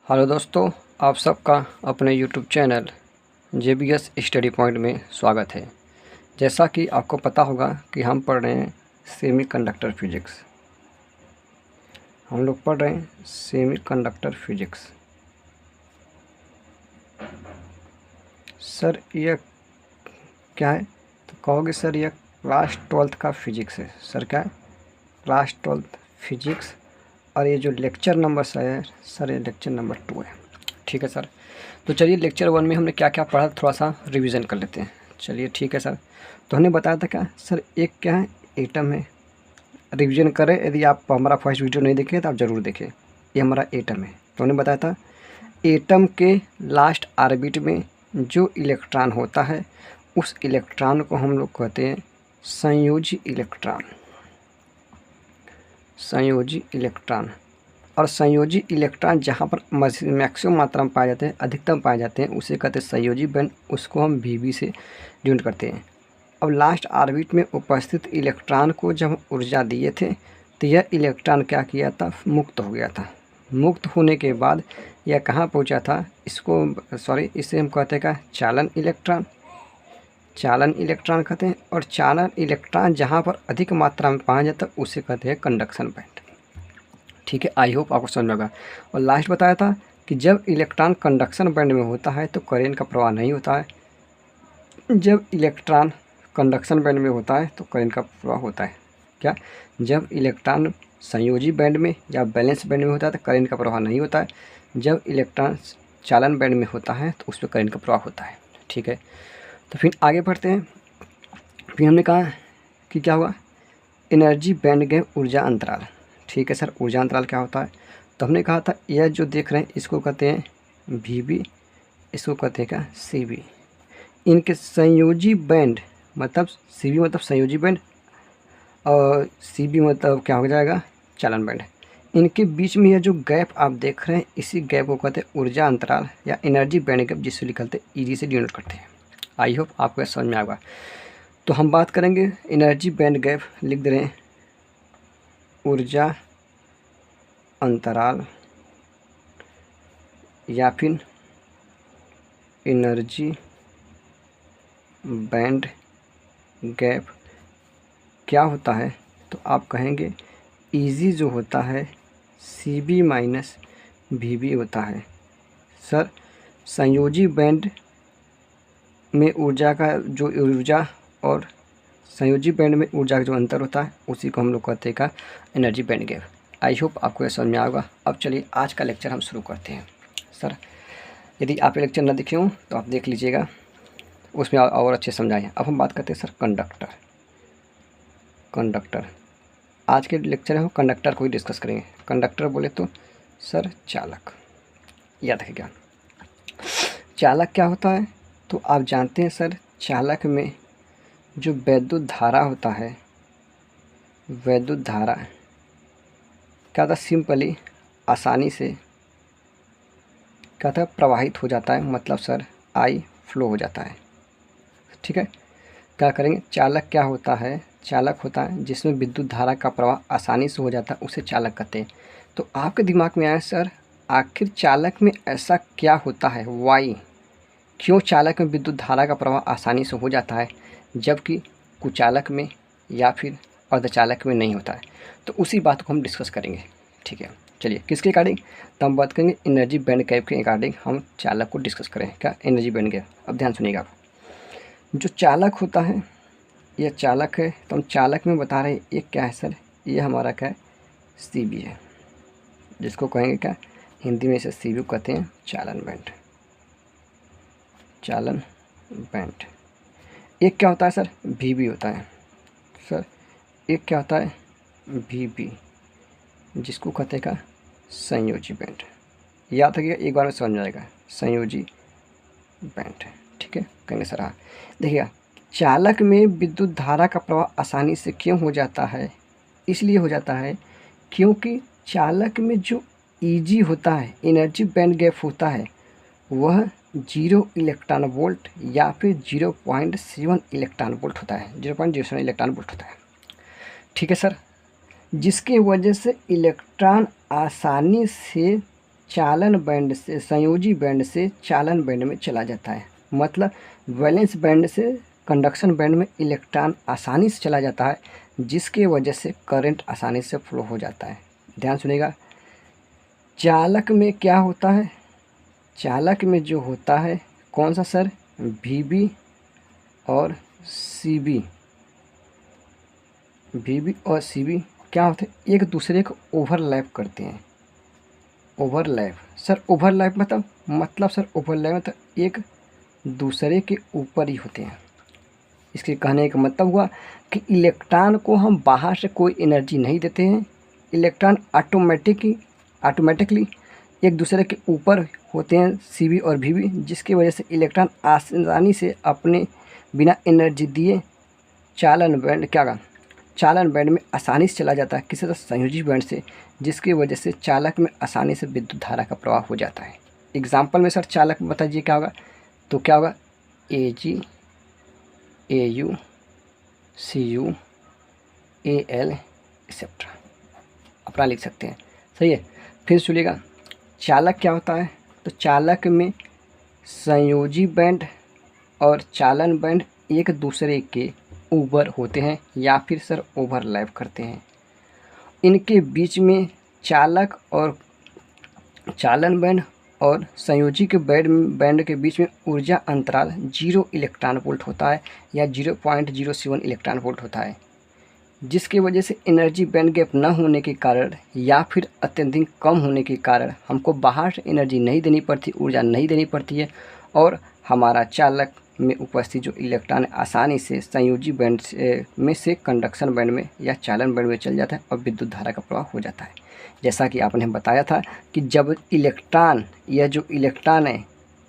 Hello दोस्तों, आप सबका अपने YouTube channel JBS study point में स्वागत है। जैसा कि आपको पता होगा कि हम पढ़ रहे हैं सेमीकंडक्टर फिजिक्स। हम लोग पढ़ रहे हैं सेमीकंडक्टर फिजिक्स। सर यह क्या है? तो कहोगे सर यह क्लास 12th का फिजिक्स है। सर क्या है? Class 12th physics. और ये जो लेक्चर नंबर है सर, ये लेक्चर नंबर 2 है। ठीक है सर। तो चलिए लेक्चर 1 में हमने क्या क्या पढ़ा थोड़ा सा रिवीजन कर लेते हैं। चलिए ठीक है सर। तो हमने बताया था क्या सर, एक क्या है, एटम है। रिवीजन करें, यदि आप हमारा फर्स्ट वीडियो नहीं देखे तो आप ज़रूर देखें। ये हमारा एटम है। तो हमने बताया था एटम के लास्ट ऑर्बिट में जो इलेक्ट्रॉन होता है उस इलेक्ट्रॉन को हम लोग कहते हैं संयोजी इलेक्ट्रॉन। संयोजी इलेक्ट्रॉन। और संयोजी इलेक्ट्रॉन जहाँ पर मैक्सिमम मात्रा में पाए जाते हैं, अधिकतम पाए जाते हैं, उसे कहते हैं संयोजी बैंड। उसको हम VB से डिनोट करते हैं। अब लास्ट ऑर्बिट में उपस्थित इलेक्ट्रॉन को जब ऊर्जा दिए थे तो यह इलेक्ट्रॉन क्या किया था, मुक्त हो गया था। मुक्त होने के बाद यह कहाँ पहुँचा था, इसे हम कहते हैं क्या, चालन इलेक्ट्रॉन। चालन इलेक्ट्रॉन कहते हैं। और चालन इलेक्ट्रॉन जहाँ पर अधिक मात्रा में पाया जाता है उसे कहते हैं कंडक्शन बैंड। ठीक है, आई होप आपको समझ में आएगा। और लास्ट बताया था कि जब इलेक्ट्रॉन कंडक्शन बैंड में होता है तो करंट का प्रवाह नहीं होता है। जब इलेक्ट्रॉन कंडक्शन बैंड में होता है तो करंट का प्रवाह होता है। क्या? जब इलेक्ट्रॉन संयोजी बैंड में या बैलेंस बैंड में होता है तो करंट का प्रवाह नहीं होता है। जब इलेक्ट्रॉन चालन बैंड में होता है तो उसमें करंट का प्रवाह होता है। ठीक है, तो फिर आगे बढ़ते हैं। फिर हमने कहा कि क्या हुआ, एनर्जी बैंड गैप ऊर्जा अंतराल। ठीक है सर, ऊर्जा अंतराल क्या होता है? तो हमने कहा था यह जो देख रहे हैं इसको कहते हैं VB, इसको कहते हैं क्या, CB। इनके संयोजी बैंड मतलब CB मतलब संयोजी बैंड और CB मतलब क्या हो जाएगा, चालन बैंड। इनके बीच में यह जो गैप आप देख रहे हैं इसी गैप को कहते हैं ऊर्जा अंतराल या एनर्जी बैंड गैप, जिससे लिखते हैं EG से डिनोट करते हैं। आई होप आपको समझ में आएगा। तो हम बात करेंगे एनर्जी बैंड गैप, लिख दे रहे हैं ऊर्जा अंतराल या फिर एनर्जी बैंड गैप क्या होता है। तो आप कहेंगे EG जो होता है CB माइनस VB होता है। सर संयोजी बैंड में ऊर्जा का जो ऊर्जा और संयोजी बैंड में ऊर्जा का जो अंतर होता है उसी को हम लोग कहते हैं का energy band gap. I hope आपको यह समझ में आएगा। अब चलिए आज का लेक्चर हम शुरू करते हैं। सर यदि आप ये लेक्चर ना देखे हों तो आप देख लीजिएगा, उसमें और अच्छे समझाएं। अब हम बात करते हैं सर कंडक्टर। कंडक्टर आज के लेक्चर में हम कंडक्टर को ही डिस्कस करेंगे। कंडक्टर बोले तो सर चालक, याद रखिएगा। चालक क्या होता है? तो आप जानते हैं सर, चालक में जो वैद्युत धारा होता है, वैद्युत धारा क्या था, सिंपली आसानी से क्या था, प्रवाहित हो जाता है। मतलब सर I फ्लो हो जाता है। ठीक है, क्या करेंगे, चालक क्या होता है, चालक होता है जिसमें विद्युत धारा का प्रवाह आसानी से हो जाता है, उसे चालक कहते हैं। तो आपके दिमाग में आया सर आखिर चालक में ऐसा क्या होता है, वाई, क्यों चालक में विद्युत धारा का प्रवाह आसानी से हो जाता है जबकि कुचालक में या फिर अर्धचालक में नहीं होता है। तो उसी बात को हम डिस्कस करेंगे। ठीक है, चलिए किसके अकॉर्डिंग, तो हम बात करेंगे एनर्जी बैंड गैप के अकॉर्डिंग हम चालक को डिस्कस करें। क्या एनर्जी बैंड गैप? अब ध्यान सुनिएगा, जो चालक होता है यह चालक है। तो हम चालक में बता रहे हैं ये क्या है सर, ये हमारा क्या है, CB है, जिसको कहेंगे क्या, हिंदी में इसे CB कहते हैं, चालन बैंड। चालन बैंड। एक क्या होता है सर, VB होता है। सर एक क्या होता है, VB, जिसको कहते हैं का संयोजी बैंड। याद रखिएगा, एक बार में समझ जाएगा, संयोजी बैंड। ठीक है, कहेंगे सर हाँ। देखिएगा, चालक में विद्युत धारा का प्रवाह आसानी से क्यों हो जाता है, इसलिए हो जाता है क्योंकि चालक में जो EG होता है, एनर्जी बैंड गैप होता है, वह 0 इलेक्ट्रॉन वोल्ट या फिर 0.7 इलेक्ट्रॉन वोल्ट होता है, 0.07 इलेक्ट्रॉन वोल्ट होता है। ठीक है सर, जिसके वजह से इलेक्ट्रॉन आसानी से चालन बैंड से संयोजी बैंड से चालन बैंड में चला जाता है। मतलब वैलेंस बैंड से कंडक्शन बैंड में इलेक्ट्रॉन आसानी से चला जाता है, जिसके वजह से करंट आसानी से फ्लो हो जाता है। ध्यान सुनिएगा, चालक में क्या होता है, चालक में जो होता है कौन सा सर, Vb और Cb, Vb और Cb क्या होते हैं, एक दूसरे को ओवरलैप करते हैं। ओवरलैप सर, ओवरलैप मतलब सर ओवरलैप मतलब एक दूसरे के ऊपर ही होते हैं। इसके कहने का मतलब हुआ कि इलेक्ट्रॉन को हम बाहर से कोई एनर्जी नहीं देते हैं, इलेक्ट्रॉन ऑटोमेटिकली एक दूसरे के ऊपर होते हैं Cb और Vb, जिसकी वजह से इलेक्ट्रॉन आसानी से अपने बिना एनर्जी दिए चालन बैंड में आसानी से चला जाता है, किसी तरह संयोजी बैंड से, जिसकी वजह से चालक में आसानी से विद्युत धारा का प्रवाह हो जाता है। एग्जाम्पल में सर चालक में बताइए क्या होगा, तो क्या होगा Ag Au Cu Al etcetera अपना लिख सकते हैं। सही है, फिर सुनिएगा चालक क्या होता है, तो चालक में संयोजी बैंड और चालन बैंड एक दूसरे के ऊपर होते हैं या फिर सर ओवरलैप करते हैं। इनके बीच में चालक और चालन बैंड और संयोजी के बैंड के बीच में ऊर्जा अंतराल 0 इलेक्ट्रॉन वोल्ट होता है या 0.07 इलेक्ट्रॉन वोल्ट होता है, जिसकी वजह से एनर्जी बैंड गैप न होने के कारण या फिर अत्यधिक कम होने के कारण हमको बाहर से एनर्जी नहीं देनी पड़ती, ऊर्जा नहीं देनी पड़ती है, और हमारा चालक में उपस्थित जो इलेक्ट्रॉन आसानी से संयोजी बैंड में से कंडक्शन बैंड में या चालन बैंड में चल जाता है और विद्युत धारा का प्रवाह हो जाता है। जैसा कि आपने बताया था कि जब इलेक्ट्रॉन है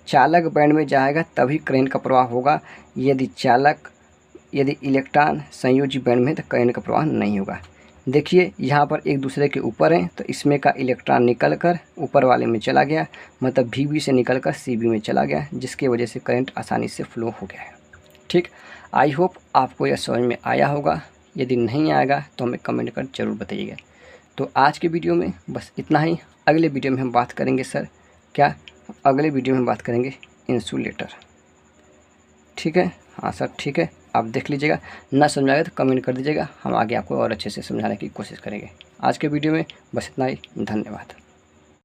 चालक बैंड में जाएगा तभी करंट का प्रवाह होगा, यदि इलेक्ट्रॉन संयोजी बैंड में है तो करंट का प्रवाह नहीं होगा। देखिए यहाँ पर एक दूसरे के ऊपर हैं, तो इसमें का इलेक्ट्रॉन निकल कर ऊपर वाले में चला गया, मतलब Vb से निकल कर Cb में चला गया, जिसकी वजह से करंट आसानी से फ्लो हो गया है। ठीक, आई होप आपको यह समझ में आया होगा। यदि नहीं आएगा तो हमें कमेंट कर जरूर बताइएगा। तो आज के वीडियो में बस इतना ही। अगले वीडियो में हम बात करेंगे सर क्या, अगले वीडियो में बात करेंगे इंसुलेटर। ठीक है, हाँ सर ठीक है, आप देख लीजिएगा, ना समझ आएगा तो कमेंट कर दीजिएगा, हम आगे आपको और अच्छे से समझाने की कोशिश करेंगे। आज के वीडियो में बस इतना ही, धन्यवाद।